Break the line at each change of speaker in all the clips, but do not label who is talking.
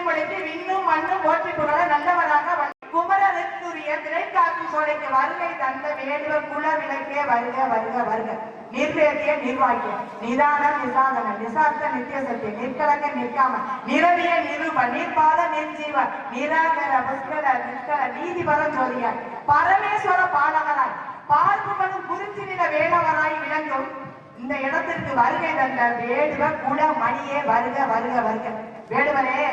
திருமொழிக்கு விண்ணும் மண்ணும் போற்றி புகழ நல்லவராக குமரனுக்குரிய திரைக்காப்பு சோலைக்கு வருகை தந்த வேடுவ குல விளக்கே வருக வருக வருக. நிர்வேதிய நிர்வாகிய நிதானம் நிசாதன நிசார்த்த நித்திய சத்திய நிற்கலங்க நிற்காம நிரவிய நிரூப நிர்பாத நிர்ஜீவ நிராகர புஷ்கர நிஷ்கர நீதிபரம் ஜோதிய பரமேஸ்வர பாலகராய் பார்ப்புகளும் குறிச்சி நில வேடவராய் விளங்கும் இந்த இடத்திற்கு வருகை தந்த வேடுவ குல மணியே வருக வருக வருக. வேடுவரே,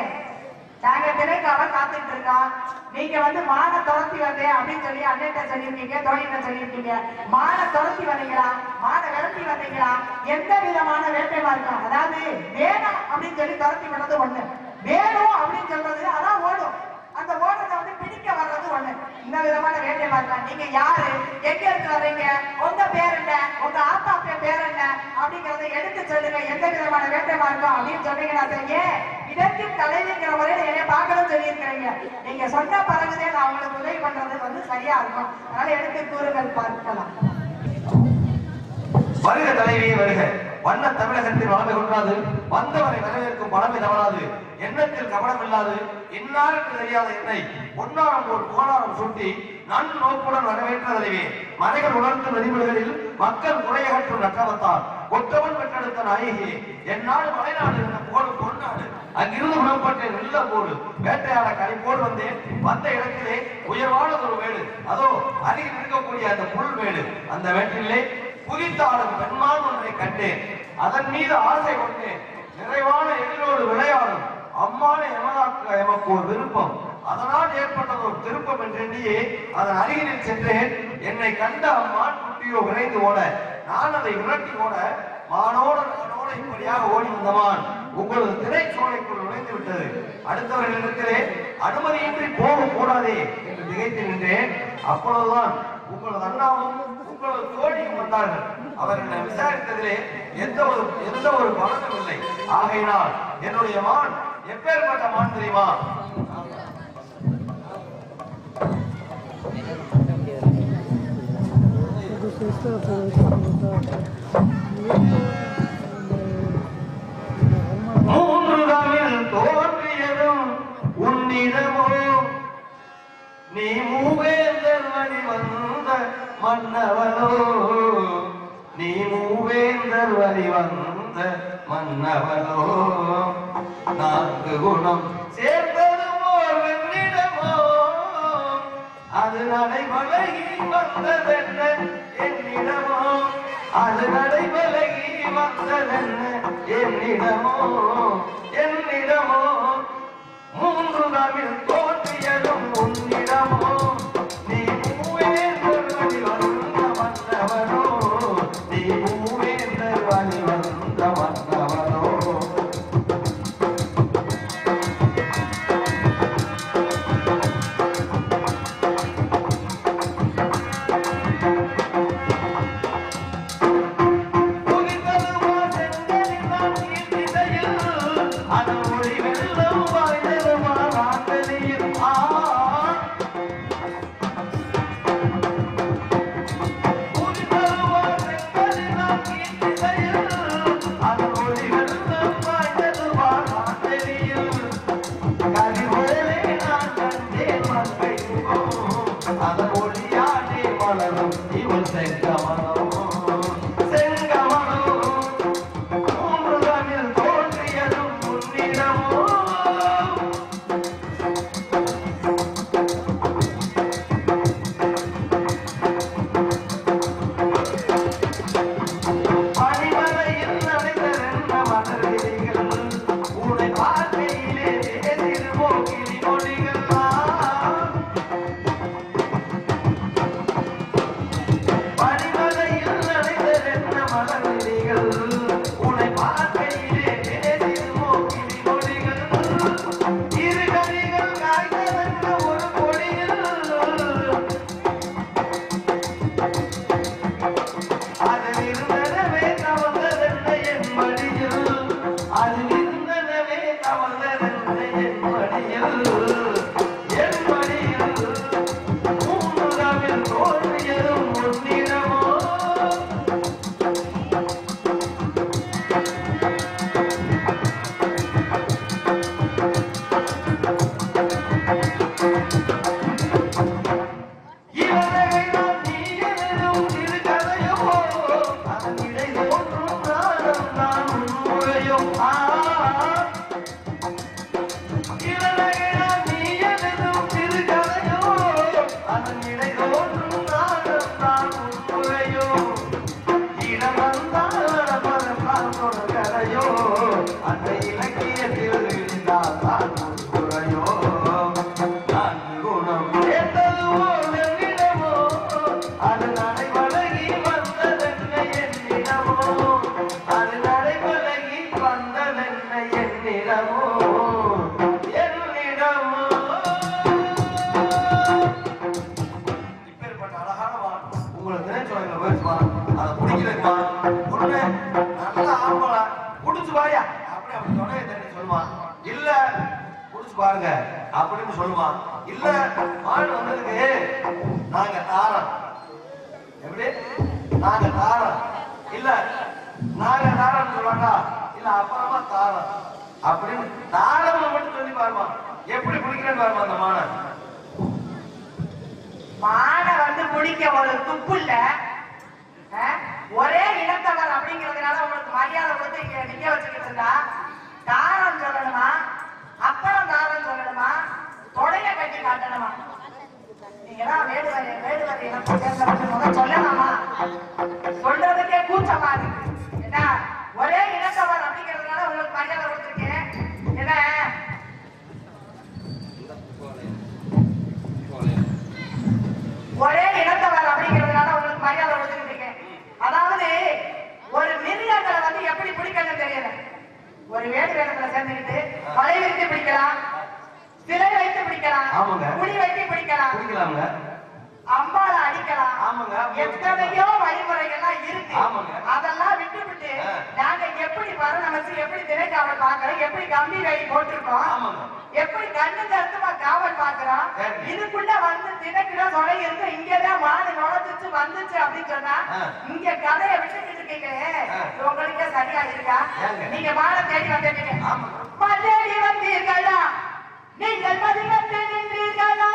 நாங்க திரைக்காக காத்துட்டு இருக்கோம். நீங்க மான துரத்தி வந்தேன் அப்படின்னு சொல்லி அண்ணன்ட்ட சொல்லியிருக்கீங்க, தோழிட்ட சொல்லியிருக்கீங்க. மான துரத்தி வந்தீங்களா, மான விரட்டி வந்தீங்களா? எந்த விதமான வேட்டை மார்க்கம், அதாவது வேணும் அப்படின்னு சொல்லி துரத்தி விடுறது ஒண்ணு, வேணும் அப்படின்னு சொல்றது அதான் ஓடும். அந்த ஓட்டத்தை பிடிக்க வர்றது ஒண்ணு. இந்த விதமான வேட்டை மார்க்கம். நீங்க யாரு, எங்க இருந்து வர்றீங்க, உங்க பேர் என்ன, உங்க ஆத்தா பேர் என்ன அப்படிங்கறத எடுத்து சொல்லுங்க. எந்த விதமான வேட்டை மார்க்கம் அப்படின்னு சொன்னீங்கன்னா ஏன் இதற்கு தலைவிங்கிற முறையில என்னை பார்க்கணும்னு சொல்லியிருக்கிறீங்க. நீங்க சொன்ன பிறகுதே நான் உங்களுக்கு உதவி பண்றது சரியா இருக்கும். அதனால எடுத்து கூறுகள் பார்க்கலாம்.
வருக தலைவியே வருக. வண்ண தமிழகத்தில் வளமை கொண்டாது, வந்தவரை வரவேற்கும் பழமை தவறாது, எண்ணத்தில் கவனம் இல்லாது, இன்னாருக்கு தெரியாத என்னை பொன்னாரம் போல் கோலாரம் சுட்டி நன்னோக்குடன் வரவேற்ற தலைவியே. மலைகள் உணர்த்தும் நெறிமுறைகளில் மக்கள் குறையகற்றும் நற்றவத்தால் ஒற்றவன் பெற்றெடுத்த நாயகி என் நாடு மலைநாடு என்ற போடு பொன்னாடு. அங்கிருந்து புறப்பட்ட வெள்ள போடு வேட்டையாட கரைப்போடு வந்தேன். வந்த இடத்திலே உயர்வானதொரு வேடு, அதோ அருகில் இருக்கக்கூடிய அந்த புல் வேடு. அந்த வேட்டிலே குதித்தாடும் பெண்மான் ஒன்றை கண்டேன். அதன் மீது ஆசை கொண்டேன். நிறைவான எதிரோடு விளையாடும் அம்மான எமதாக்க எமக்கு ஒரு விருப்பம். அதனால் ஏற்பட்டது ஒரு திருப்பம் என்றெண்ணியே அதன் அருகில் சென்றேன். என்னை கண்ட அம்மான் குட்டியோ விரைந்து ஓட, நான் அதை விரட்டி ஓட, மானோட நானோட இப்படியாக ஓடி வந்தமான் உங்களது திரைச்சோலைக்குள் நுழைந்து விட்டது. அடுத்தவர்களிடத்திலே அனுமதியின்றி போக கூடாதே என்று திகைத்து நின்றேன். அப்பொழுதுதான் உங்களது அண்ணாவும் உங்களது தோழியும் வந்தார்கள். அவர்களை விசாரித்ததிலே எந்த ஒரு பலனும் இல்லை. ஆகையினால் என்னுடைய மான் எப்பேற்பட்ட மான் தெரியுமா? மூன்று தமிழ் தோன்றியதும் உன்னிடமோ, நீ மூவேந்தர் வழி வந்த மன்னவனோ, நீ மூவேந்தர் வழி வந்த மன்னவனோ, நான்கு குணம் சேர்ந்ததுமோ வெண்ணிடமோ, அது நடைபழகி வந்ததென்ன என்னிடமோ, அது நடைபழகி வந்ததென்ன என்னிடமோ, என்னிடமோ. மூன்று தமிழ் தோன்றியதும் உன்னிடமோ, நீ மூவேந்தர் வழி வந்த மன்னவனோ, நீ மூவேந்தர் வழி வந்த மன்னவனோ. அது ஒளிவெல்ல புடிச்சு பாருங்க அப்படின்னு சொல்லுவான். இல்ல மாடு வந்ததுக்கு நாங்க தாரம், எப்படி நாங்க தாரம், இல்ல நாங்க தாரம் சொல்லுவாங்க, இல்ல அப்புறமா தாரம் அப்படின்னு தாரம் மட்டும் சொல்லி பாருமா, எப்படி பிடிக்கிறேன்னு பாருமா அந்த மானை.
மானை வந்து பிடிக்க ஒரு துப்பு இல்ல, ஒரே இனத்தவர் அப்படிங்கிறதுனால உங்களுக்கு மரியாதை கொடுத்து இங்க நிக்க வச்சுக்கிட்டு இருந்தா தாரம் சொல்லணுமா, அப்புறம் தாரம் சொல்லணுமா, தொடைய கட்டி காட்டணுமா? நீங்கதான் வேடுவரை முதல் சொல்லலாமா? சொல்றதுக்கே கூச்சமா இருக்கு. என்ன ஒரே இனத்தவர் அப்படிங்கிறதுனால உங்களுக்கு மரியாதை கொடுத்துருக்கேன். என்ன ஒரே இனத்தவர் அப்படிங்கிறதுனால உங்களுக்கு மரியாதை கொடுத்துட்டு இருக்கேன். அதாவது ஒரு மிருகங்களை வந்து எப்படி பிடிக்கணும்னு தெரியல. ஒரு வேடு வேடத்துல சேர்ந்துக்கிட்டு வலை வைத்து பிடிக்கலாம், சிலை வைத்து பிடிக்கலாம், புலி வைத்து பிடிக்கலாம், அம்பால அடிக்கலாம், எத்தனையோ வழிமுறைகள்லாம் இருக்கு. அதெல்லாம் விட்டுவிட்டு நாங்க எப்படி பரணமைச்சு எப்படி திரைக்காவல் பாக்குறோம், எப்படி கம்பி வேலி போட்டிருக்கோம், எப்படி கண்ணு கருத்துமா காவல் பாக்குறோம், இதுக்குள்ள வந்து தினக்கிட சொலை இருக்கு, இங்கதான் மாடு நுழைஞ்சிச்சு வந்துச்சு அப்படின்னு சொன்னா இங்க கதையை விட்டுக்கிட்டு இருக்கீங்களே, உங்களுக்கே சரியா இருக்கா? நீங்க மாடை தேடி வந்துட்டீங்க, தேடி வந்தீர்களா, நீங்கள் மதிவந்து நின்றீர்களா?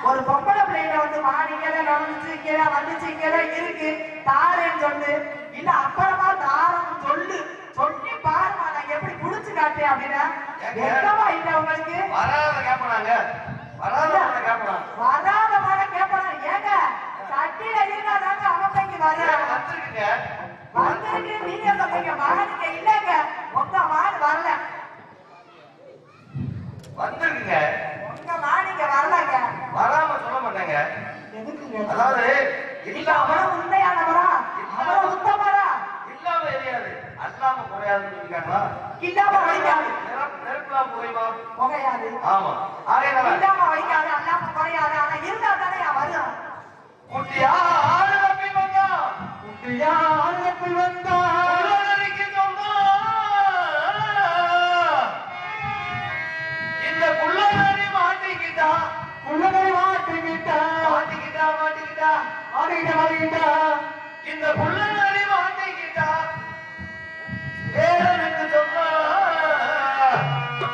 ஒரு பொம்பளை பிள்ளைங்க வந்து மாடிக்கல நுழைஞ்சு கீழே வந்துச்சு கீழே இருக்கு தாரேன்னு சொல்லு, இல்ல அப்புறமா தாரம் சொல்லு, சொல்லி பாருமா நான் எப்படி புடிச்சு காட்டேன் அப்படின்னா எங்கமா இல்ல உங்களுக்கு
வராத கேட்பாங்க,
வராத மாதிரி கேட்பாங்க. ஏங்க சட்டியில இருந்தாதாங்க அவங்க வந்திருக்கு, நீங்க சொல்றீங்க மாடுங்க இல்லங்க, உங்க மாடு வரல,
வந்திருக்குங்க,
உங்க மாடிங்க வரலங்க,
வராம சொல்ல மாட்டாங்க.
எதுக்குங்க?
அதாவது
இல்ல அவன் உண்மையானவரா, அவன் உத்தமரா,
இல்லாம எரியாது அல்லாம குறையாதுன்னு சொல்லிருக்காங்களா?
இல்லாம வலிக்காது,
நெருப்புலாம் புகையுமா?
புகையாது.
ஆமா, ஆகையால
இல்லாம வலிக்காது, அல்லாம குறையாது. ஆனா இருந்தா
குட்டியாடு தப்பி வந்தா
குட்டியாடு தப்பி வந்தா
உள்ளதறிக்கு சொன்னா இந்த குள்ளநரி மாட்டிக்கிட்டா
உள்ளதை மாட்டிக்கிட்டா
மாட்டிக்கிட்டா மாட்டிக்கிட்டா
மாட்டிக்கிட்டா மாட்டிக்கிட்டா
இந்த குள்ளநரி மாட்டிக்கிட்டா வேலனுக்கு சொன்னா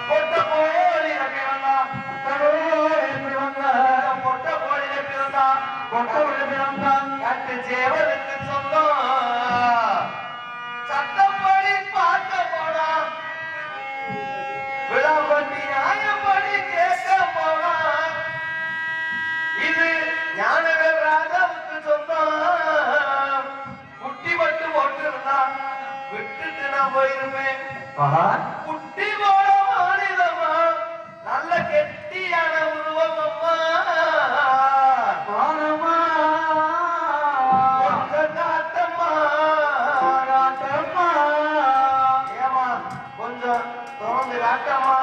பொட்ட கோழி தப்பி வந்தா
எப்படி வந்தா
பொட்ட கோழி தப்பி வந்தா
கொட்டை எப்படி வந்தான்
கட்டு சேவலுக்கு சொந்தம் சட்டப்படி பார்க்க போனா விழாப்பட்டி நியாயப்படி கேட்க போனா இது ஞானவேல் ராஜாவுக்கு சொந்தம் குட்டி மட்டும் ஒன்று இருந்தா விட்டுட்டு நான் போயிருப்பேன்
ஆஹா
குட்டி போட மாநிலமா நல்ல கெட்டியான உருவம் அம்மா
ஆனமா
கொஞ்சம் காட்டம்மா
காட்டம்மா
ஏமா கொஞ்சம் திறந்து காட்டம்மா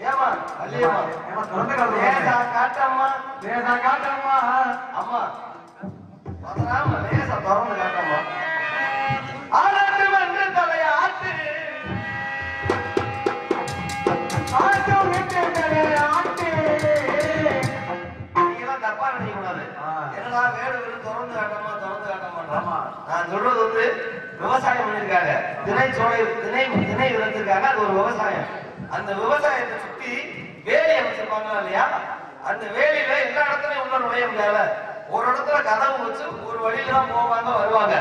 ஏமா அல்லியம்மா
ஏமா திறந்து காட்டு
லேசா காட்டம்மா
லேசா காட்டம்மா
அம்மா பதறாம லேசா திறந்து காட்டம்மா ஆராட்டு வந்து தலையாட்டு
ஆட்டு விட்டு ஆட்டு
நீங்களாம் தப்பா நினைக்க கூடாது என்னடா வேடு வேடு திறந்து காட்டம்மா
ஆமா.
நான் சொல்றது வந்து விவசாயம் பண்ணிருக்காங்க திணை விதைச்சிருக்காங்க அது ஒரு விவசாயம் அந்த விவசாயத்தை சுத்தி வேலி அமைச்சிருப்பாங்களா இல்லையா அந்த வேலியில எல்லா இடத்துலயும் உள்ள நுழைய முடியாத ஒரு இடத்துல கதவு வச்சு ஒரு வழியில தான் போவாங்க வருவாங்க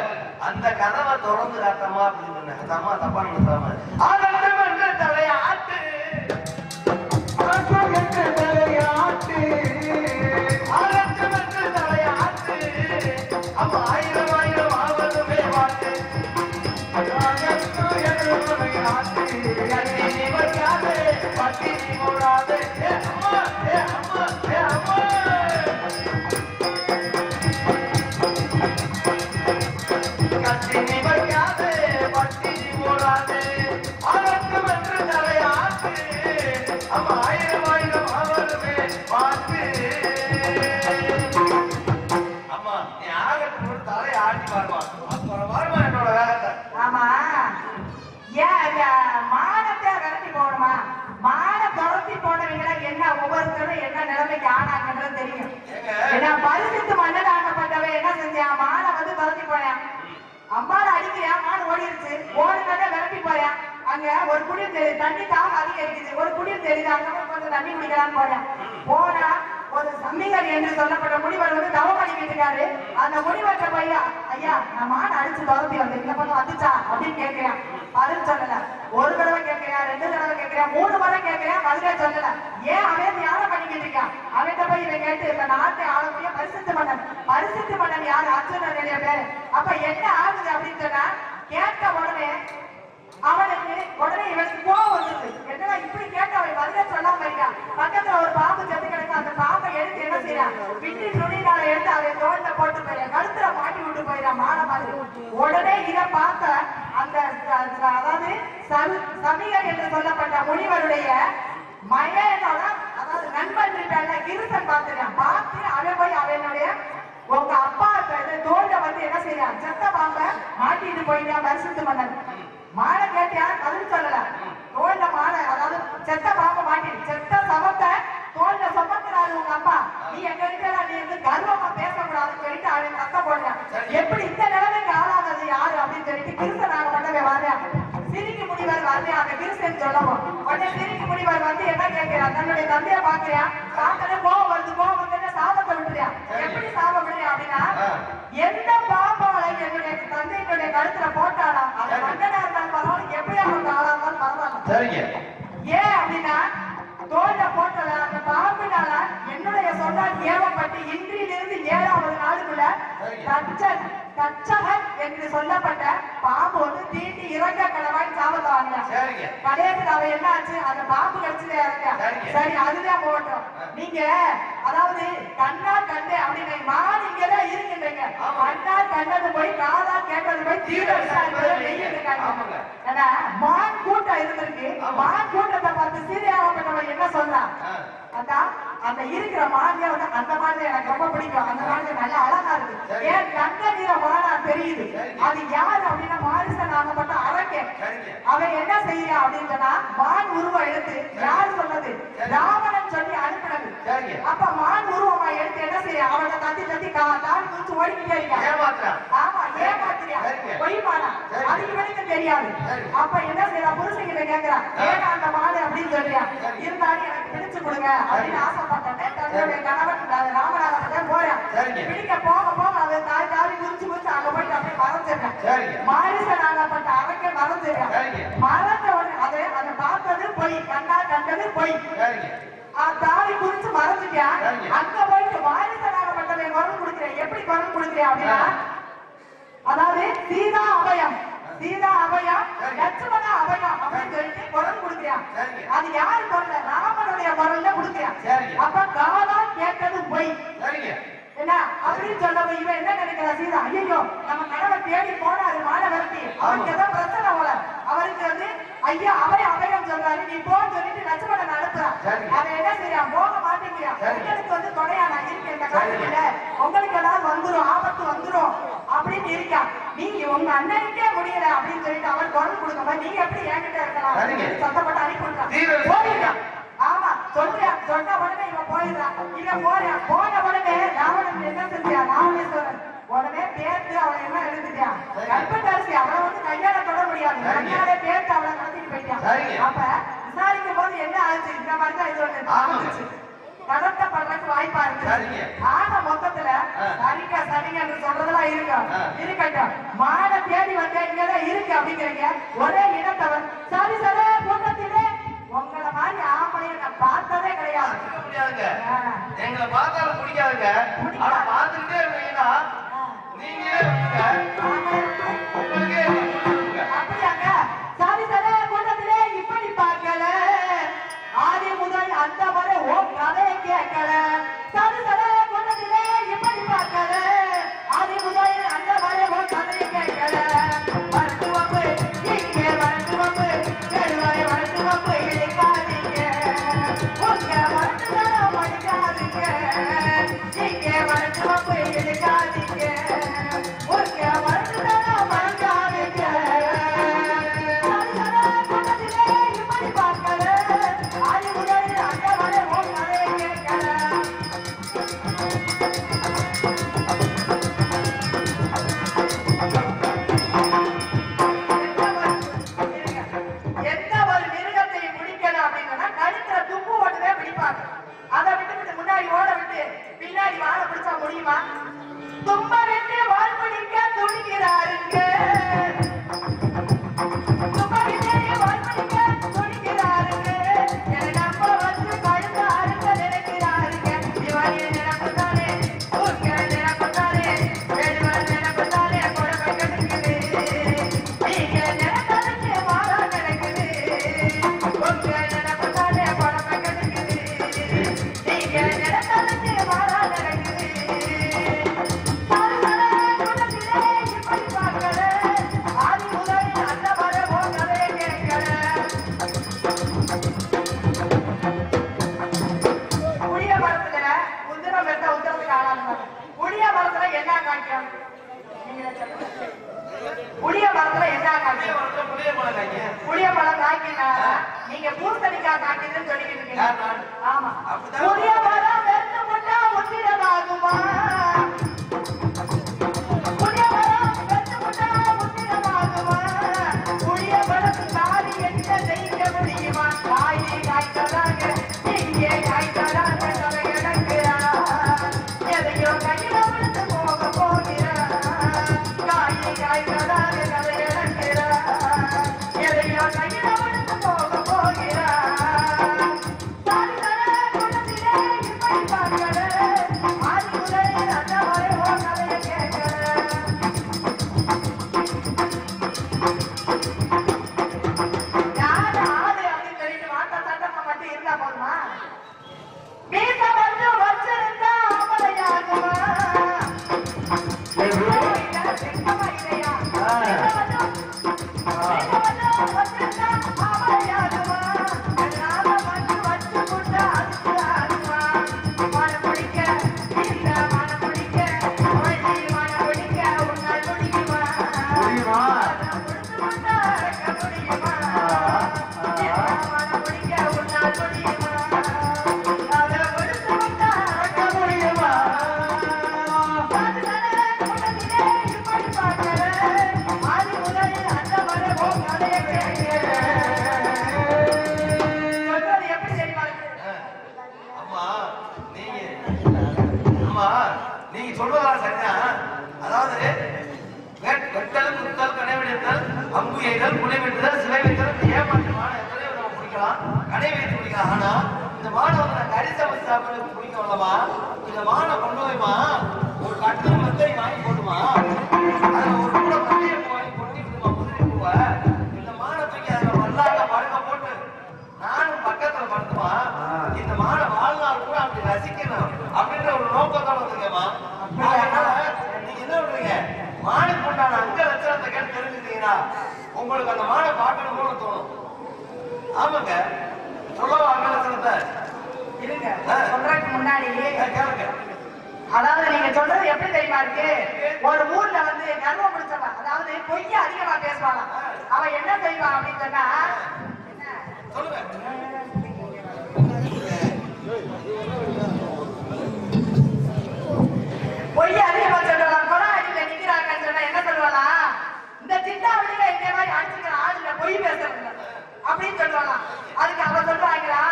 அந்த கதவை திறந்து காட்டமா அப்படின்னு சொன்னேன் அந்த அம்மா தப்பா நினைச்சாம ஆடட்டும் என்று தலையாட்டு
ஆட்டு விட்டு ஆட்டு
ஆடட்டும் என்று தலையாட்டு அம்மா ஆயிரம் ஆயிரம் ஆவதுமே வாட்டு கட்டி நிமிராதே பட்டி நிமிராதே அம்மா அம்மா அம்மா கட்டி நிமிராதே பட்டி நிமிராதே ஆடட்டும் என்று தலையாட்டு அம்மா ஆயிரம் ஆயிரம் ஆவதுமே வாட்டு அம்மா நீ ஆகட்டும் தலையை ஆட்டி பாருமா அப்புறம் வருமா என்னோட வேகத்தை
ஆமா ஏன் இந்த மானத்தை விரட்டி போகணுமா மான துரத்தி போனவங்கள என்ன ஒவ்வொருத்தரும் என்ன நிலைமைக்கு ஆனாங்கன்றது தெரியும் ஏன்னா பரிசுத்து மன்னனாகப்பட்டவன் என்ன செஞ்சான் மான வந்து துரத்தி போயான் அம்மாவை அடிக்கிறியா மாடு ஓடிடுச்சு ஓடுனதை விரட்டி போயான் அங்க ஒரு குடியும் தெரியுது தண்ணி தாகம் அதிகரிக்குது ஒரு குடியும் தெரியுது அங்க போய் கொஞ்சம் தண்ணி குடிக்கலாம்னு போறேன் போனா ஒரு சம்மிகர் என்று சொல்லப்பட்ட முனிவர் வந்து தவம் பண்ணிக்கிட்டு இருக்காரு அந்த முனிவர்கிட்ட போய் ஐயா நான் மாடு அடிச்சு துரத்தி வந்தேன் இந்த பக்கம் வந்துச்சா அப்படின்னு கேட்கிறேன் பதில் சொல்லல ஒரு தடவை கேட்கிறேன் ரெண்டு தடவை கேட்கிறேன் மூணு முறை கேட்கிறேன் பதிலே சொல்லல ஏன் அவன் தியானம் பண்ணிக்கிட்டு இருக்கான் அவன்கிட்ட போய் இவன் கேட்டு இந்த நாட்டை ஆளக்கூடிய பரிசுத்த மன்னன் யாரு அர்ஜுனன் நிறைய பேரு அப்ப என்ன ஆகுது அப்படின்னு சொன்னா கேட்ட உடனே அவனுக்கு உடனே இவனுக்கு கோவம் வந்துருது என்னடா இப்படி கேட்ட அவன் பதிலே சொல்லாம இருக்கான் பக்கத்துல ஒரு பாம்பு செத்து கிடக்கு அந்த பாம்பை எடுத்து என்ன செய்யறான் விட்டு நுனினால எடுத்து அவன் தோல்ல போட்டு போயிடான் கழுத்துல மாட்டி விட்டு போயிடான் மான மாதிரி உடனே இதை பார்த்த அந்த அதாவது சமிகர் என்று சொல்லப்பட்ட முனிவருடைய மயனோட அதாவது நண்பன் இருக்காங்க கிருசன் பார்த்துறான் பார்த்து அவன் போய் அவனுடைய உங்க அப்பா தோல்ல வந்து என்ன செய்யறான் செத்த பாம்ப மாட்டிட்டு போயிட்டான் பரிசுத்த மன்னன் மாட கேட்டியா பதில் சொல்லல தோல்ல மாட அதாவது செத்த பாம்ப மாட்டிட்டு செத்த சமத்தை தோல்ல சுமக்கிறாரு உங்க அப்பா நீ எங்க இருக்கிற நீ வந்து கர்வமா பேசக்கூடாதுன்னு சொல்லிட்டு அவன் சத்தம் போடுறான் எப்படி இந்த நிலைமைக்கு ஆளானது யாரு அப்படின்னு சொல்லிட்டு கிருஷ்ணனாக பண்ணவே வர்றேன் சிரிக்கு முனிவர் வர்றேன் அந்த கிருஷ்ணன் சொல்லவும் உடனே சிரிக்கு முனிவர் வந்து என்ன கேட்கிறான் தன்னுடைய தந்தைய பாக்குறான் பார்த்தனே கோவம் வந்து சாபத்தை விட்டுறியா எப்படி சாபம் விடுறியா அப்படின்னா எந்த பாம்பாலை என்னுடைய தந்தையினுடைய கழுத்துல போட்டானா அது மன்னனா இருந்தாலும் பரவாயில்ல எப்படியா அவங்க ஆளா இருந்தாலும் பரவாயில்ல
சரிங்க
ஏன் அப்படின்னா தோல்ல போட்டல அந்த பாம்பினால என்னுடைய சொல்லால் ஏவப்பட்டு இன்றிலிருந்து 7வது நாளுக்குள்ள தச்சகன் என்று சொல்லப்பட்ட பாம்பு வந்து தீண்டி இறங்க கடவாய் சாபத்தை வாங்கினான் கடைசியில் அவ என்ன ஆச்சு அந்த பாம்பு கடிச்சுட்டு இறங்க சரி அதுதான் போட்டோம் நீங்க அதாவது கண்ணால் கண்டு அப்படின்னு மான் இங்கதான் இருக்கின்றீங்க கண்ணால் கண்டது போய் காதால் கேட்டது போய் தீவிர இருக்காங்க ஏன்னா மான் கூட்டம் இருந்திருக்கு மான் கூட்டத்தை பார்த்து சீதையாகப்பட்டவன் என்ன சொல்றான் அதான் அந்த இருக்கிற மாலையை வந்து அந்த மாதிரி எனக்கு ரொம்ப பிடிக்கும். அந்த மாதிரி நல்ல அழகா இருக்கு. ஏன் தங்க நிற மானா தெரியுது. அது யாரு அப்படின்னா மாரிசன் ஆகப்பட்ட அரக்கன். அவன் என்ன செய்யறான் அப்படின்னு சொன்னா மான் உருவம் எடுத்து யார் சொன்னது ராவணன் சொல்லி அனுப்பினது. அப்ப மான் உருவமா எடுத்து என்ன செய்ய அவனை தத்தி தத்தி தாடி குடிச்சு ஓடிக்கிட்டே இருக்கான். ஆமா ஏமாத்திரியா பொய்மானா அதுக்கு வரைக்கும் தெரியாது. அப்ப என்ன செய்யறான் புருஷங்கிட்ட கேட்கிறான் ஏன்னா அந்த மாடு அப்படின்னு சொல்றியா இருந்தாலும் எனக்கு பிடிச்சு கொடுங்க அப்படின்னு ஆசைப்பட்டேன். தன்னுடைய கணவன் ராமநாதன் போறேன் பிடிக்க போக போக அதை தாய் தாடி குடிச்சு குடிச்சு அங்க போயிட்டு அப்படியே மறைஞ்சிருக்கேன். மாரிசன் ஆகப்பட்ட அரக்கை மறைஞ்சிருக்கேன். மறைஞ்ச உடனே அதை அதை பார்த்தது பொய் கண்ணால் கண்டது பொய். தாடி குடிச்சு மறைஞ்சிட்டியா அங்க போயிட்டு மாரிசன் ஆகப்பட்டதை குரல் கொடுக்கிறேன். எப்படி குரல் கொடுக்கிறேன் அப்படின்னா அதாவது சீதா அபயம் சீதா அபயம் லட்சுமண அபயம் அப்படின்னு சொல்லிட்டு குரல் கொடுக்கிறான். அது யாரு குரல் ராமனுடைய குரல்ல கொடுக்கிறான். அப்ப காதா கேட்டது பொய் என்ன அப்படின்னு சொன்னவ இவன் என்ன நினைக்கிறான் சீதா ஐயோ நம்ம கணவர் தேடி போனாரு மாணவருக்கு அவருக்கு ஏதோ பிரச்சனை போல அவருக்கு வந்து ஐயா அபயம் சொல்றாரு நீ போன்னு சொல்லிட்டு லட்சுமணன் அனுப்புறான். அவன் என்ன செய்யறான் போக மாட்டேங்கிறான். உங்களுக்கு வந்து துணையா நான் இருக்கேன் இந்த காலத்துல உங்களுக்கு ஏதாவது வந்துரும் ஆபத்து வந்துரும் அப்படின்னு இருக்கா. நீங்க உங்க அண்ணனுக்கே முடியல அப்படின்னு சொல்லிட்டு அவர் குரல் கொடுக்க நீங்க எப்படி என்கிட்ட இருக்கலாம் சத்தப்பட்டு அனுப்பிடுறான் போயிருக்கான். ஆமா சொல்றான் சொன்ன உடனே இவன் போயிடுறான். இவன் போன உடனே ராவணன் என்ன செஞ்சா ராமேஸ்வரன் உடனே பேர்த்து அவளை என்ன எழுதிட்டான் கற்பட்டரசி அவளை வந்து கையால தொட முடியாது கையாலே பேர்த்து அவளை நடத்திட்டு போயிட்டான். அப்ப விசாரிக்கும் போது என்ன ஆச்சு இந்த மாதிரிதான் இது ஒண்ணு நடத்தப்படுறதுக்கு வாய்ப்பா இருக்கு. ஆனா மொத்தத்துல சரிங்க சரிங்க சொல்றதெல்லாம் இருக்கட்டும் மாட தேடி வந்த இங்கதான் இருக்கு அப்படிங்கிறீங்க ஒரே இனத்தவன் சரி சரி கூட்டத்திலே உங்களை மாதிரி ஆம்பளைய நான் பார்த்ததே கிடையாது.
எங்களை பார்த்தாலும் பிடிக்காதுங்க. ஆனா பார்த்துக்கிட்டே இருக்கீங்கன்னா நீங்களே
அப்படியாங்க சரி சரி கூட்டத்திலே இப்படி பார்க்கல ஆதி முதல் அந்த வரை ஓ கதையை கேட்கல சரி சரி கூட்டத்திலே இப்படி பார்க்கல ஆதி முதல் அந்த வரை ஓ கதையை கேட்கல மருத்துவப்பு இங்கே மருத்துவப்பு நெடுவரை மருத்துவப்பு இழைக்காதீங்க உங்க மருத்துவம் படிக்காதீங்க இங்கே மருத்துவப்பு இழைக்காதீங்க உங்க மருத்துவம் மறக்காதீங்க இப்படி பார்க்கல ஆதி முதல் அந்த வரை ஓ கதையை கேட்கல. எந்த ஒரு மிருகத்தை பிடிக்கணும் அப்படின்னா கழுத்துல தும்பு ஓட்டுவே பிடிப்பாங்க. அதை விட்டு முன்னாடி ஓட விட்டு பின்னாடி வாழ பிடிச்சா முடியுமா? தும்ப விட்டு வாழ் பிடிக்க துணிகிறாருங்க தும்ப விட்டு வாழ் பிடிக்க துணிகிறாருங்க என்னை நம்ம வந்து கழுத்த அறுக்க நினைக்கிறாருங்க இவன் நினைப்புதானே ஊர்க்க நினைப்புதானே வேடுவன் நினைப்புதானே குழம்பை கிடைக்குது நீங்க நினைப்பதற்கு மாறா கிடைக்குது உங்க நினைப்புதானே குழம்பை கிடைக்குது நீங்க நினைப்பதற்கு மாறா கிடைக்குது. இப்படி பார்க்கல ஆதி முதல் அந்த வரை ஓ கதையை கேட்கல. புளிய மரத்துல உதிரம் வெட்ட உதிரத்துக்கு ஆளாங்க. புளிய மரத்துல என்ன காய்க்கும் நீங்களே சொல்லுங்க. புளிய மரத்துல என்ன காய்க்கும்? புளிய மரம் காய்க்கினா நீங்க பூசணிக்காய் காய்க்குதுன்னு சொல்லிக்கிட்டு இருக்கீங்க. ஆமா புளிய மரம் வெட்டு முட்டா உத்திரமாகுமா? புளிய மரம் வெட்டு முட்டா உத்திரமாகுமா? புளிய மரத்து காலி என்ன செய்ய முடியுமா? காய் காய்க்கதாங்க இங்கே காய்க்கதாங்க கதை இழக்கிறா எதையோ கையில விழுந்து போக போகிறா காய் காய்க்கதாங்க கதை இழக்கிறா எதையோ கையில விழுந்து போக போகிறா. சாரி தர குணத்திலே
அம்மா நீங்க சொல்றதெல்லாம் சரிதான். அதாவது வெட்டல் குத்தல் கடைவெடுத்தல் அம்பு எய்தல் புனை வெட்டுதல் சிலை வைத்தல் ஏமாற்று மானை எத்தனை நம்ம பிடிக்கலாம் கடை வைத்து பிடிக்கலாம். ஆனா இந்த மானை வந்து நான் கறி சமைச்சு சாப்பிட பிடிக்கும் அல்லவா? இந்த மானை கொண்டு போய்மா ஒரு கட்டு மத்தை வாங்கி போடுமா, அதுல ஒரு கூட மத்தையை வாங்கி கொட்டி விடுமா குதிரை பூவ. இந்த மானை தூக்கி அதுல வல்லாக படுக்க போட்டு நானும் பக்கத்துல படுத்துமா, இந்த மானை வாழ்நாள் கூட அப்படி ரசிக்கணும் அப்படின்ற ஒரு நோக்கத்தோட வந்துருக்கேம்மா. நீங்க என்ன பண்றீங்க? மானுக்கு உண்டான அங்க லட்சணத்தை கேட்டு தெரிஞ்சுக்கிட்டீங்கன்னா உங்களுக்கு அந்த மானை பார்க்கணும்னு தோணும். ஆமாங்க, சொல்லவா அங்க லட்சணத்தை?
இருங்க சொல்றதுக்கு முன்னாடி
கேளுங்க.
அதாவது நீங்க சொல்றது எப்படி தெரியுமா இருக்கு? ஒரு ஊர்ல வந்து கர்வம் பிடிச்சவன், அதாவது பொய்ய அதிகமா பேசுவாங்க. அவன் என்ன செய்வான் அப்படின்னு சொன்னா,
சொல்லுங்க.
பொய்ய அதிகமா சொல்லுவான். கொலை அடியில நிக்கிறாங்கன்னு சொன்னா என்ன சொல்லுவானா, இந்த சின்ன வழியில இந்த மாதிரி அடிச்சுக்கிற ஆளுல பொய் பேசுறது அப்படின்னு சொல்லுவாங்க. அதுக்கு அவன் சொல்றாங்களா,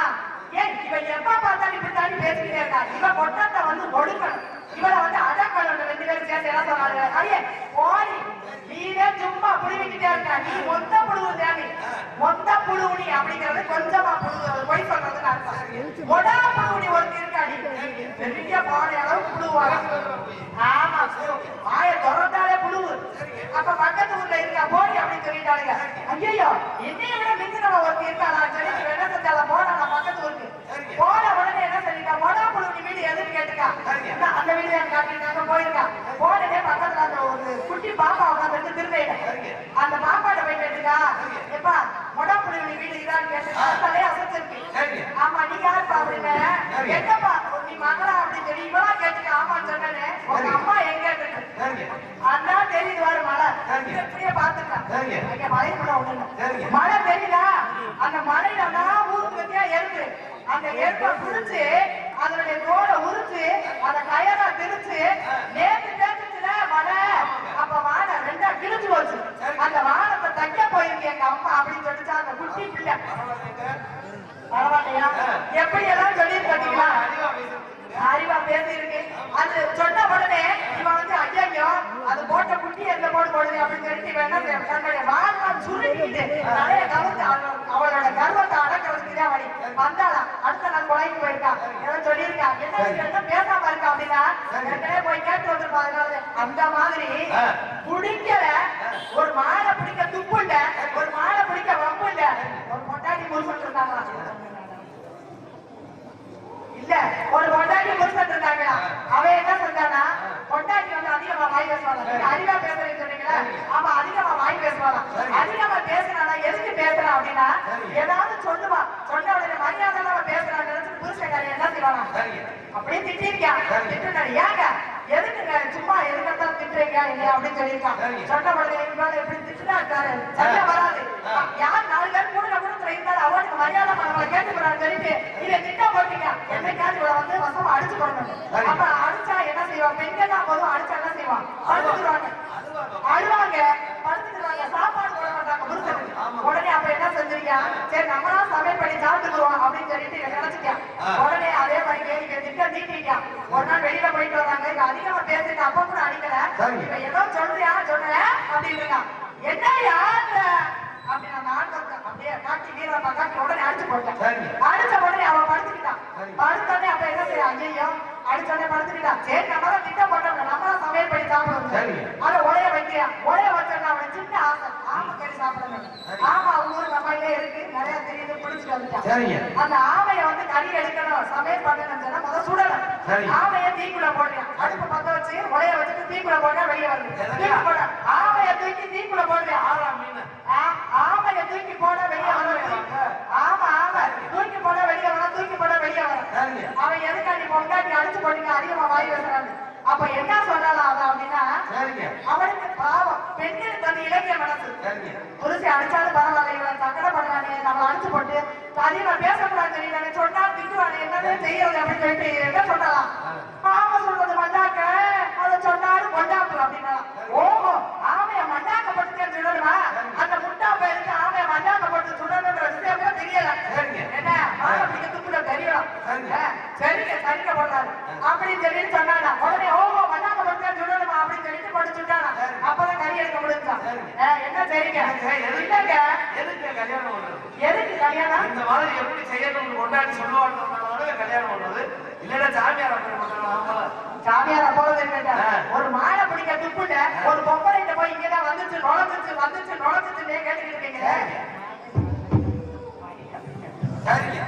ஏன் இவன் எப்ப பார்த்தாலும் இப்படி தாண்டி பேசிக்கிட்டே இருக்கா, இவன் கொட்டத்தை வந்து ஒடுக்கணும், இவனை வந்து அடக்கணும். ரெண்டு பேரும் சேர்ந்து என்ன சொன்னாங்க, அடியே போடி நீவே சும்மா புடுவிக்கிட்டே இருக்கா, நீ மொத்த புழுவு தேவை மொத்த புழுவுனி அப்படிங்கிறது கொஞ்சமா புழு பொய் சொல்றதுன்னு அர்த்தம். மொடா புழுவுனி ஒருத்தி இருக்காடி பெரிய பானை அளவு புழுவாங்க. ஆமா வாய திறந்தாலே புழுவு. அப்ப பக்கத்து ஊர்ல இருக்கா போடி அப்படின்னு சொல்லிட்டாளுங்க. ஐயோ என்னைய விட மிஞ்சினவ ஒருத்தி இருக்காளா சொல்லி என்ன செஞ்சால போனா பக்கத்து ஊருக்கு போன உடனே என்ன சொல்லிட்டா, மொடா புழுவுனி வீடு எதுன்னு கேட்டுக்கா. அந்த வீடு காட்டிருக்காங்க போயிருக்கா. போனதே பக்கத்துல அந்த ஒரு குட்டி பாப்பா உட்காந்து திருவையில அந்த பாப்பாட்ட போய் கேட்டுக்கா, எப்பா மொடா புழுவுனி வீடு இதான்னு கேட்டுக்கா. தலையே அசைச்சிருக்கு. ஆமா நீ யாருப்பா அப்படின்னு, எங்கப்பா நீ மகளா அப்படின்னு சொல்லி இவளா கேட்டுக்கா. ஆமான்னு சொன்னே உங்க அம்மா எங்க இருக்கு அதான் தெரியுது வாரு மழை எப்படியே பாத்துக்கலாம். அங்க மழைக்குள்ள ஒண்ணு மழை தெரியுதா, அந்த மழையில தான் ஊருக்கு வத்தியா எருக்கு, அந்த எருப்பை பிடிச்சு அதனுடைய தோலை உரிச்சு அந்த கயரா திரிச்சு நேற்று தேய்ச்சுல மழை. அப்ப வாழை ரெண்டா கிழிச்சு போச்சு. அந்த வாழத்தை தைக்க போயிருக்கு எங்க அம்மா அப்படின்னு சொல்லிச்சு அந்த குட்டி பிள்ளை. பரவாயில்லையா? எப்படி எல்லாம் சொல்லியிருக்கீங்களா? அறிவா பேசி இருக்கு. அது சொன்ன உடனே இவன் வந்து ஐயோ அது போட்ட குட்டி எந்த போடுது அப்படின்னு சொல்லிட்டு இவன் என்ன தன்னுடைய வாழ்நாள் சுருக்கிட்டு நிறைய கருத்து அவளோட கர்வத்தை அடக்கிறதுக்கு தான் வழி வந்தாளா. அடுத்த நாள் கொலைக்கு போயிருக்கா. ஏதோ சொல்லியிருக்கா, என்ன பேசாம இருக்கா அப்படின்னா ஏற்கனவே போய் கேட்டு வந்துருப்பாங்க. அந்த மாதிரி பிடிக்கல ஒரு மாலை பிடிக்க துப்பு இல்ல, ஒரு மாலை பிடிக்க வம்பு இல்ல, ஒரு பொண்டாட்டி புருஷன் இருந்தாங்களா இல்ல ஒரு பொண்டாட்டி புருஷன் இருந்தாங்களா. அவன் என்ன செஞ்சானா, பொண்டாட்டி வந்து அதிகமா வாய் பேசுவாங்க. அறிவா பேசுறேன்னு சொன்னீங்களா, ஆமா அதிகமா வாய் பேசுவாங்க. அதிகமா பேசுறானா எதுக்கு பேசுறான் அப்படின்னா ஏதாவது சொல்லுவா, சொன்ன உடனே மரியாதை அவன் பேசுறான்னு புருஷன் என்ன செய்வானா அப்படியே திட்டிருக்கா. திட்டுனா ஏங்க எதுக்குங்க சும்மா எதுக்கத்தான் திட்டுறீங்க இல்லையா அப்படின்னு சொல்லியிருக்கான். சொன்ன உடனே எப்படி திட்டுனா சரியா வராது. யார் 4 பேர் கூட இருந்தாலும் அவனுக்கு மரியாதை அவங்களை கேட்டுக்கிறான்னு சொல்லிட்டு இதை திட்ட போட்டீங்க. என்னைக்காவது இவளை வந்து வசமா அடிச்சு போடணும். அப்ப அடிச்சா என்ன செய்வான், பெண்கள் தான் போதும் அடிச்சா என்ன செய்வான், படுத்துக்குவாங்க, அழுவாங்க, படுத்துக்குவாங்க, சாப்பாடு போட மாட்டாங்க புருஷனுக்கு. உடனே அப்ப என்ன செஞ்சிருக்கா, சரி நம்மளா சமையல் பண்ணி சாப்பிட்டுக்குவோம் அப்படின்னு சொல்லிட்டு நினைச்சிட்டான். உடனே அதே மாதிரி கேள்வி திட்டம் தீட்டிட்டான். ஒரு நாள் வெளியில போயிட்டு வராங்க, இங்க அதிகமா பேசிட்டு அப்ப கூட அடிக்கல, இப்ப ஏதோ சொல்றியா சொன்ன அப்படின்னு இருக்கான். என்ன யாரு அப்படின்னு அந்த ஆண் அப்படியே காட்சி வீரப்பா காட்டி உடனே அடிச்சு போட்டேன். அடிச்ச உடனே அவன் படுத்துக்கிட்டான். படுத்தோடனே அப்ப என்ன செய்ய, ஐயோ அடிச்சோடனே படுத்துக்கிட்டான். சரி நம்மளாம் திட்டம் போட்டோம், நம்மளாம் சமையல் பண்ணி சாப்பிடுவோம். அதை ஒலைய வைக்கிறான். ஒலைய வச்சோன்னா அவனை சின்ன ஆசை ஆமை கறி சாப்பிடணும். ஆமா அவங்க ஊர் நம்மளே இருக்கு நிறைய தெரியுது பிடிச்சிட்டு வந்துட்டான். அந்த ஆமையை வந்து கறி எடுக்கணும் சமையல் பண்ணணும்னு சொன்னா முதல் சுடணும். ஆமையை தீக்குள்ள போடுறான். அடுப்பு பத்த வச்சு ஒலைய வச்சுட்டு தீக்குள்ள போட்டா வெளியே வருது. ஆமையை தூக்கி தீக்குள்ள போடுறான். ஆமையை தூக்கி போட வெளியே வரும். ஆமா ஆமா தூக்கி போட வெளியே வர, தூக்கி போட வெளியே வர. அவன் எதுக்காண்டி பொண்டாட்டி அடிச்சு போட்டீங்க அதிகமா வாய் பேசுறாங்க. அப்ப என்ன சொல்லலாம் அத அப்படின்னா, அவனுக்கு பாவம் பெண்களுக்கு வந்து இலக்கிய மனசு. புருஷை அடிச்சாலும் பரவாயில்ல, இவன் சங்கடப்படுறானே நம்ம அடிச்சு போட்டு அதிகமா பேசக்கூடாது தெரியல சொன்னா திட்டுவானே என்னன்னு செய்யறது அப்படின்னு சொல்லிட்டு என்ன சொல்லலாம். ஆமா சொல்றது மண்டாக்க, அதை சொன்னாலும் கொண்டாப்பு அப்படின்னா ஓஹோ ஆமைய மண்டாக்கப்பட்டு சொல்லணுமா, அந்த முட்டாப்ப இருக்கு ஆமைய மண்டாக்கப்பட்டு சொல்லணும்ன்ற விஷயமே தெரியல. என்ன மாலை பிடிக்க துப்புல தெரியலாம். சரிங்க சரிங்க போட்டாரு அப்படின்னு சொல்லி சொன்னானா என்ன சரிங்க
எதுக்கு கல்யாணம் பண்றது?
எதுக்கு கல்யாணம்?
இந்த மாதிரி எப்படி செய்யணும்னு கொண்டாடி சொல்லுவாங்க கல்யாணம் பண்றது. இல்லைன்னா சாமியார் அப்படி பண்றாங்க.
சாமியார போல ஒரு மாலை பிடிக்க துப்புட்ட ஒரு பொம்பளைட்ட போய் இங்கதான் வந்துச்சு நுழைஞ்சிச்சுன்னே கேட்டுக்கிட்டு இருக்கீங்க.
சரிங்க.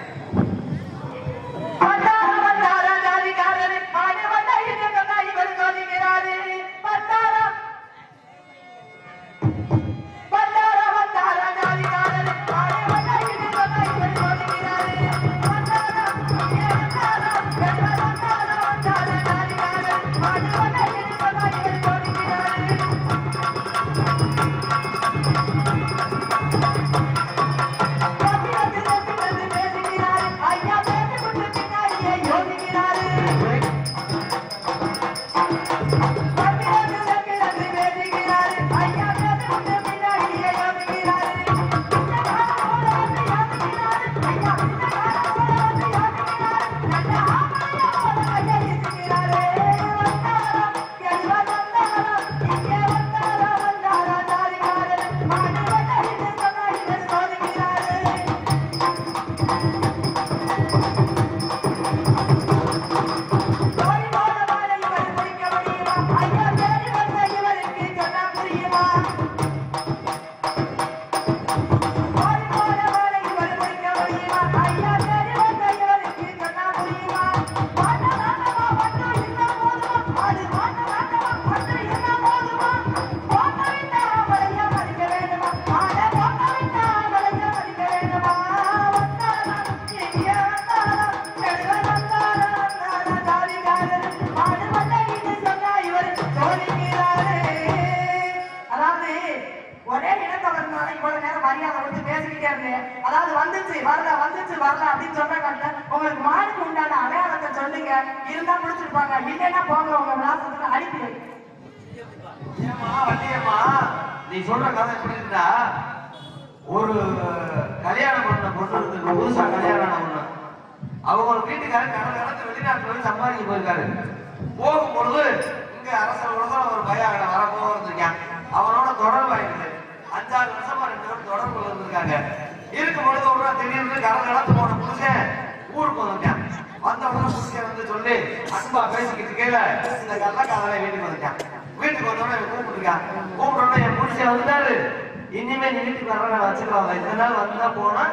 அதாவது வந்துச்சு வரல அப்படின்னு சொன்னாங்க. உங்களுக்கு மாடுக்கு உண்டான அடையாளத்தை சொல்லுங்க. இருந்தா பிடிச்சிருப்பாங்க, இல்லைன்னா போங்க உங்க விளாசத்துல அனுப்பி.
ஏமா வள்ளியம்மா, நீ சொல்ற கதை எப்படி இருந்தா, ஒரு கல்யாணம் பண்ண பொண்ணு இருக்கு, புதுசா கல்யாணம் ஒண்ணு. அவங்க ஒரு வீட்டுக்காரர் கடந்து வெளிநாட்டுல போய் சம்பாதிக்க போயிருக்காரு. போகும்பொழுது இங்க அரசர் ஒரு பையன் வர போயிருக்கான். அவனோட தொடர்பு ஆயிடுது. 5-6 வருஷமா 2 பேரும் தொடர்பு இருந்திருக்காங்க. இருக்கும் பொழுது ஒரு திடீர்னு கடந்து போன புருஷன் ஊருக்கு வந்துட்டான். வந்த உடனே புருஷன் வந்து சொல்லி அன்பா பேசிக்கிட்டு கேள இந்த கள்ளக்காதலை வீட்டுக்கு வந்துட்டான். வீட்டுக்கு வந்தோடனே கூப்பிட்டோட என் புருஷன் வந்துட்டாரு, இனிமே நீ வீட்டுக்கு வர நான் வச்சுக்கலாம், இத்தனை நாள் வந்தா போனா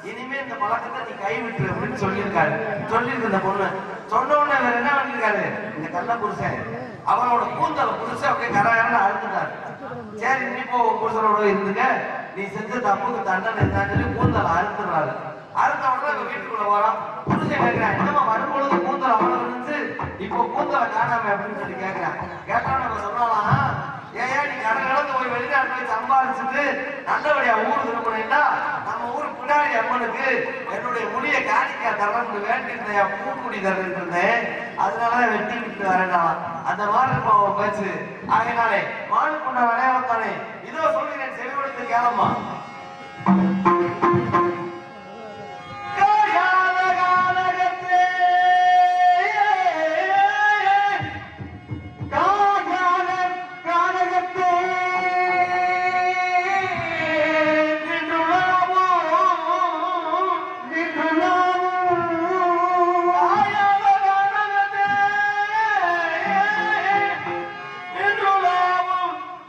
இனிமே இந்த பழக்கத்தை நீ கைவிட்டுரு அப்படின்னு சொல்லியிருக்காரு. சொல்லியிருக்கு இந்த பொண்ணு. சொன்ன உடனே வேற என்ன பண்ணிருக்காரு இந்த கள்ள புருஷன், அவனோட கூந்தலை புருஷன் அப்படியே கரையான அழுத்துட்டாரு. சரி நீ போ உன் புருஷனோட இருந்துக்க, நீ செஞ்ச தப்புக்கு தண்டனை இருந்தான்னு சொல்லி கூந்தலை அழுத்துறாரு. அழுத்த உடனே வீட்டுக்குள்ள வரான். புருஷன் கேட்கிறான், என்னமா வரும்பொழுது கூந்தல் அவ்வளவு இருந்துச்சு, இப்போ கூந்தலை காணாம அப்படின்னு சொல்லி கேட்கிறான். கேட்டா நம்ம சொல்லலாம், ஏன் நீ கடந்து போய் வெளிநாட்டு போய் சம்பாதிச்சுட்டு நல்லபடியா ஊர் திரும்பினா நம்ம ஊர் பின்னாடி அம்மனுக்கு என்னுடைய முடிய காணிக்கா தரன்னு வேண்டியிருந்தேன், பூக்குடி தரன்னு இருந்தேன், அதனாலதான் வெட்டி விட்டு வரேன்னா அந்த மாதிரி இருக்கும் அவன் பேச்சு. ஆகையினாலே மானுக்குண்ட விளையாடத்தானே இதோ சொல்லுகிறேன், செவிவெடுத்து கேளம்மா.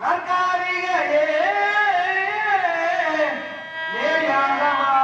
நற்காரிகையே நேயாதமா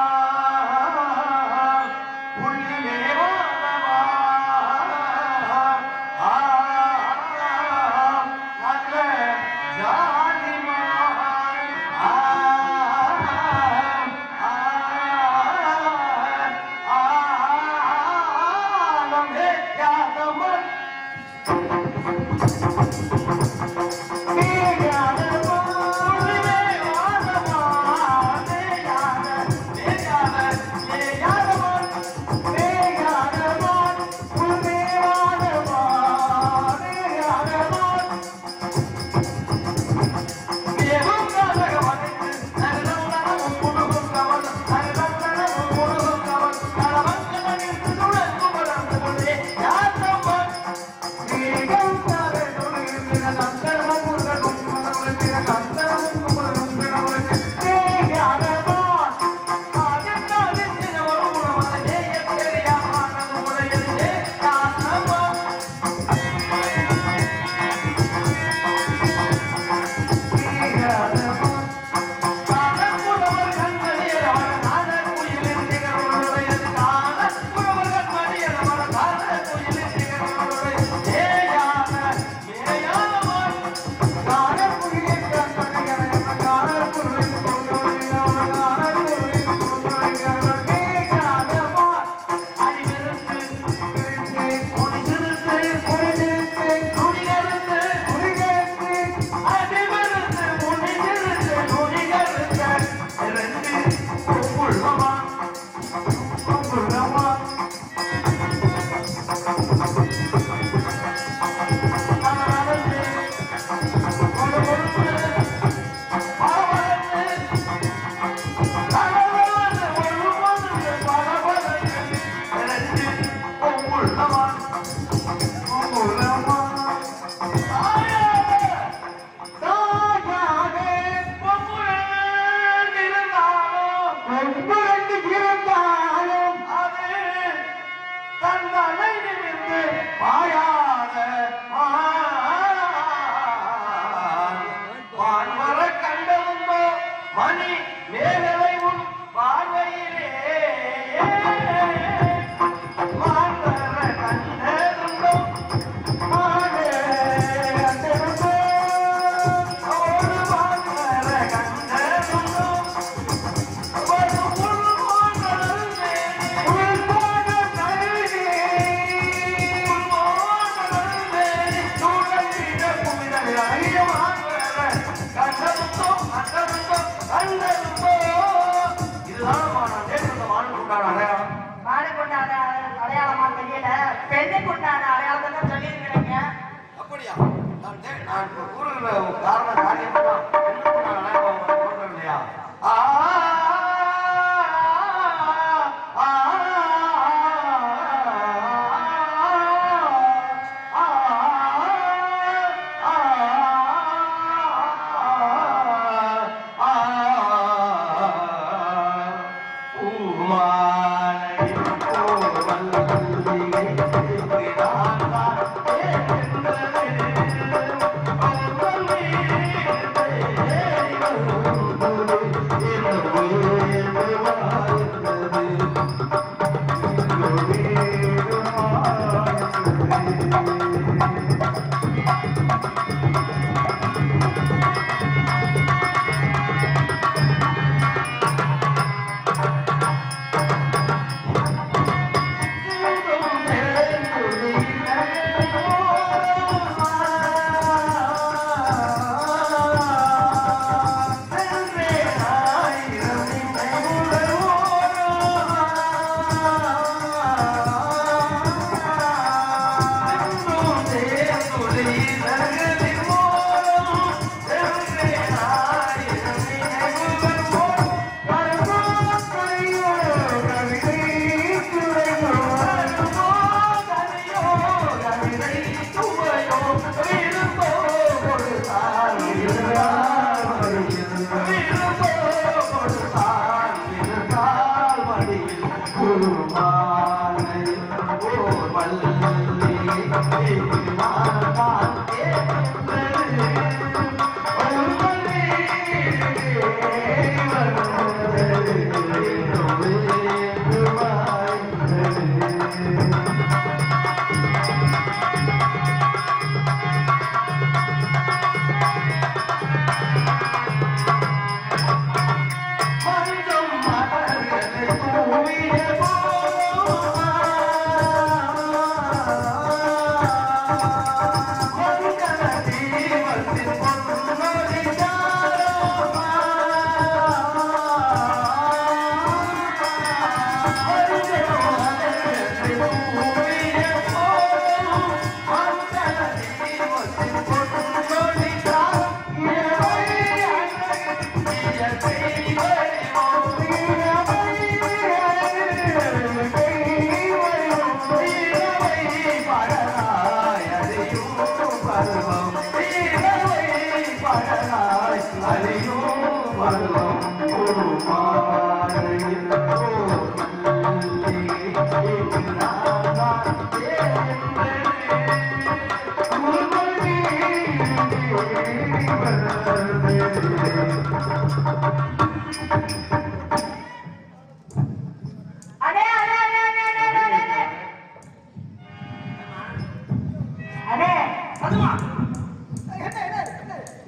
அப்படியா? நான் ஊருல காரண காரியம் இல்லையா?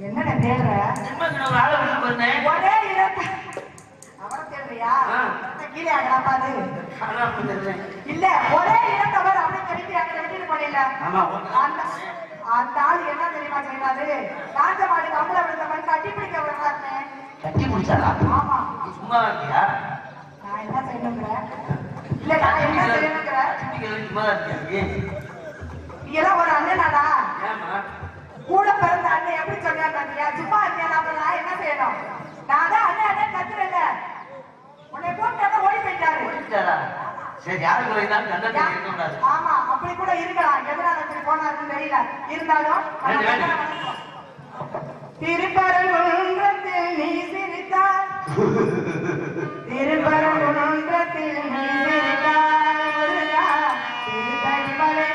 என்ன தேடுற? ஒரே இடத்தை அவரை தேடுறியா? கீழே ஆகலாம் பாரு. இல்ல ஒரே இடத்தவர் அப்படியே திருப்பி அங்க விட்டுட்டு போனீங்க. அந்த ஆள் என்ன தெரியுமா செய்யறாரு? ராஜமாடி கம்பள விழுந்த மாதிரி கட்டி பிடிக்க விடுறாருன்னு.
கட்டி பிடிச்சாரா?
ஆமா.
சும்மா இருக்கியா?
நான் என்ன செய்யணுங்கிறேன்? இல்ல நான் என்ன செய்யணுங்கிறேன்?
சும்மா இருக்கியா?
நீ எல்லாம் ஒரு அண்ணனாடா? கூட பிறந்த அண்ணன் எப்படி சொன்னாங்க? சும்மா இருக்கியா? நான் என்ன செய்யணும்? நான் தான் அண்ணன் அண்ணன் கத்துறேன்ல. உன்னை போட்டு ஓடி போயிட்டாரு.
சரி யாருக்கு வைத்தாலும் கண்டத்தை இருக்கக்கூடாது.
ஆமா அப்படி கூட இருக்கலாம். எதனால அப்படி போனாருன்னு தெரியல. இருந்தாலும் திருப்பரங்குன்றத்தில் நீ சிரித்தாய், திருப்பரங்குன்றத்தில் நீ சிரித்தாய், திருப்பரிமலை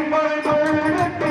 திருப்பரங்குன்றத்தில்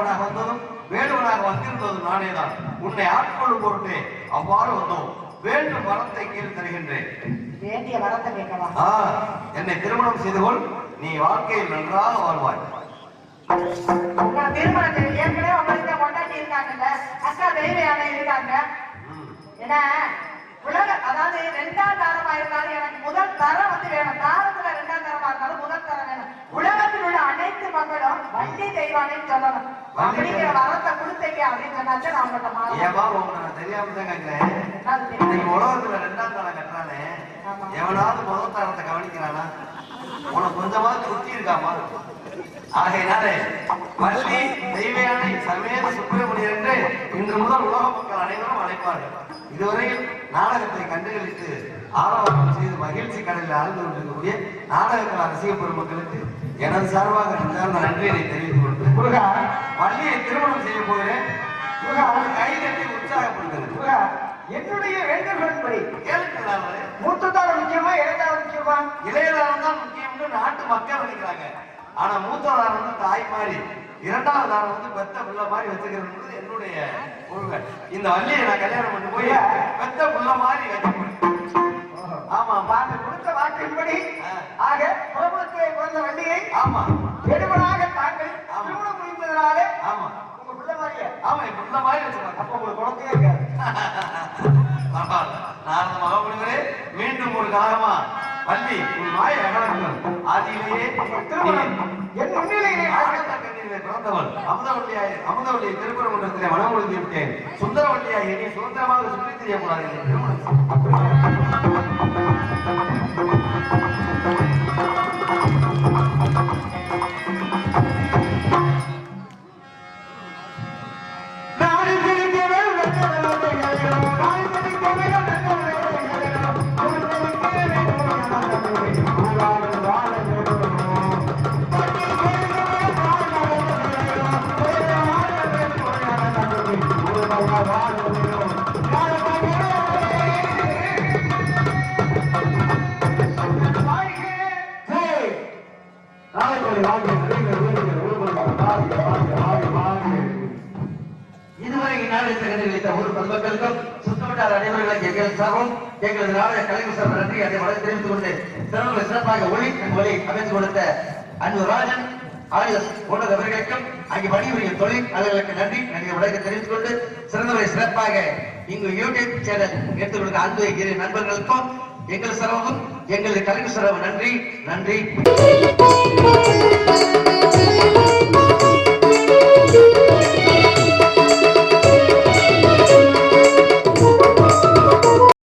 வேடுவனாக வந்ததும் வேடுவனாக வந்திருந்ததும் நானே தான். உன்னை ஆட்கொள்ளும் பொருட்டே அவ்வாறு வந்தோம். வேண்டும் வரத்தை கீழ் தருகின்றேன்.
வேண்டிய வரத்தை கேட்கவா?
என்னை திருமணம் செய்து கொள். நீ வாழ்க்கையில் நன்றாக வாழ்வாய்.
உங்க திருமணத்தில் ஏற்கனவே உங்களுக்கு கொண்டாட்டி இருக்காங்கல்ல, அக்கா தெய்வ யானை இருக்காங்க. ஏன்னா உலக அதாவது 2ஆம் தரமா இருந்தாலும் எனக்கு முதல் தரம் வந்து வேணும். தாரத்துல 2ஆம் தரமா இருந்தாலும் முதல் தரம் வேணும். உலகத்தில் உள்ள அனைத்து மக்களும் வண்டி தெய்வானைன்னு சொல்லணும். அப்படிங்கிற வரத்தை கொடுத்தீங்க அப்படின்னு சொன்னாச்சு நான் உங்கள்கிட்ட மாறேன்.
தெரியாம தான் கேட்கிறேன். உலகத்துல 2ஆம் தரம் கட்டுறானே, எவனாவது முதல் தரத்தை கவனிக்கிறானா? உனக்கு கொஞ்சமாவது புத்தி இருக்காமா? ஆகையினாலே வள்ளி தெய்வயானை சமேத சுப்பிரமணியர் என்று இன்று முதல் உலக மக்கள் அனைவரும் அழைப்பார்கள். இதுவரையில் நாடகத்தை கண்டுகளித்து ஆரவாரம் செய்து மகிழ்ச்சி கடலில் ஆழ்ந்து கொண்டிருக்கக்கூடிய நாடகங்கள் ரசிக பெருமக்களுக்கு எனது சார்பாக நெஞ்சார்ந்த நன்றியை தெரிவித்துக் கொண்டு வள்ளியை திருமணம் செய்ய போகிறேன். கை கட்டி உற்சாகப்படுகிறது.
என்னுடைய வேண்டுகோள்படி
கேளுக்கிறாங்க.
மூத்ததாரம் முக்கியமா இளையதாரம் முக்கியமா?
இளையதாரம் தான் முக்கியம்னு நாட்டு மக்கள் நினைக்கிறாங்க. ஆனா மூத்ததாரம் வந்து தாய் மாதிரி, 2வது தாரம் வந்து பெத்த புள்ள மாதிரி வச்சுக்கிறது என்னுடைய கொள்கை. இந்த வள்ளியை நான் கல்யாணம் பண்ணி போய் பெத்த புள்ள மாதிரி வச்சுக்கிறேன். ஆமா,
பாட்டு கொடுத்த வாக்கின்படி ஆக பிரபலத்தை பிறந்த வள்ளியை
ஆமா
எடுவனாக தாங்கள் திருமணம் முடிந்ததனாலே
ஆமா
உங்க பிள்ளை மாதிரியே
ஆமா என் புள்ள மாதிரி வச்சுக்கலாம்.
அப்ப உங்களுக்கு குழந்தையே இருக்காது.
நாரத மகாமுனிவரே, மீண்டும் ஒரு காலமா வள்ளி உன் மாய அகலங்கள் ஆதியிலேயே
திருமணம் என் முன்னிலையிலே
பிறந்தவள் அமுதவள்ளியை திருப்பரங்குன்றத்திலே மனம் ஒழுங்கி விட்டேன். சுந்தரவள்ளியாய் என்னை சுதந்திரமாக சுற்றி தெரியக்கூடாது.
இதுவரை இந்நாடகத்தை கண்டுகளித்த ஒரு பொதுமக்களுக்கும் சுத்தமிட்டார் அனைவர்களுக்கு எங்கள் சார்பும் எங்களது நாடக கலைஞர் சார்பு நன்றி அதை வளர்த்து தெரிவித்துக் கொண்டு சிறப்புகளை சிறப்பாக ஒளி அமைத்துக் கொடுத்த அன்பு ராஜன் ஆயுதம் போன்றவர்களுக்கும் அங்கே பணிபுரியும் தொழில் அவர்களுக்கு நன்றி வழக்க தெரிவித்துக் கொண்டு சிறந்தவரை சிறப்பாக இங்கு யூடியூப் சேனல் எடுத்துக் கொடுக்க அன்பு இரு நண்பர்களுக்கும் எங்கள் சிறப்பும் எங்களது கலைஞர் சிறப்பு நன்றி.